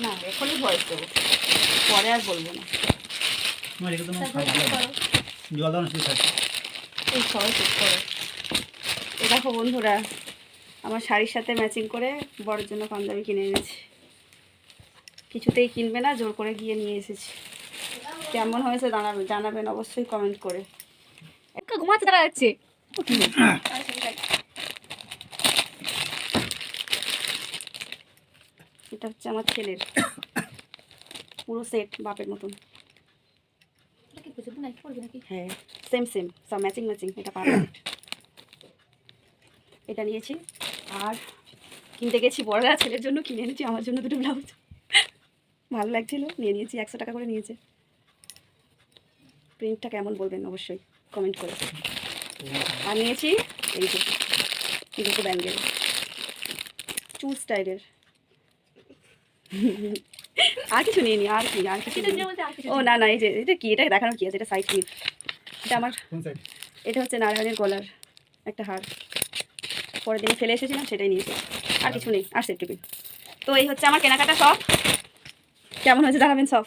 না এখনই ভয়েস দেবো, পরে আর বলবো না। এই সবাই চুপ করো। এ দেখো বন্ধুরা, আমার শাড়ির সাথে ম্যাচিং করে বড়ের জন্য পাঞ্জাবি কিনে এনেছি। কিছুতেই কিনবে না, জোর করে গিয়ে নিয়ে এসেছি। কেমন হয়েছে জানাবেন অবশ্যই কমেন্ট করে। ঘুমাচ্ছে দেখা যাচ্ছে। এটা হচ্ছে আমার ছেলের পুরো সেট, বাপের মতন। হ্যাঁ সেম সেম, সব ম্যাচিং ম্যাচিং, এটা পারফেক্ট। এটা নিয়েছি। আর কিনতে গেছি বড়রা, ছেলের জন্য কিনে এনেছি, আমার জন্য দুটো ব্লাউজ ভালো লাগছিল, নিয়ে নিয়েছি। 100 টাকা করে নিয়েছে। প্রিন্টটা কেমন বলবেন অবশ্যই কমেন্ট করে। আর নিয়েছি এই যে দুটো ব্যাঙ্গেল চুল স্টাইলের। আর কিছু নিয়ে নি, আর কি আর কিছু ও না না, এই যে এটা কি, এটা দেখানোর কি আছে, এটা সাইড ক্লিপ। এটা আমার, এটা হচ্ছে নারায়ণের গলার একটা হার, পরের দিনে ফেলে এসেছিলাম, সেটাই নিয়েছি। আর কিছু নেই, আর সেফটি পিন। তো এই হচ্ছে আমার কেনাকাটা সব। কেমন হয়েছে জানাবেন সব।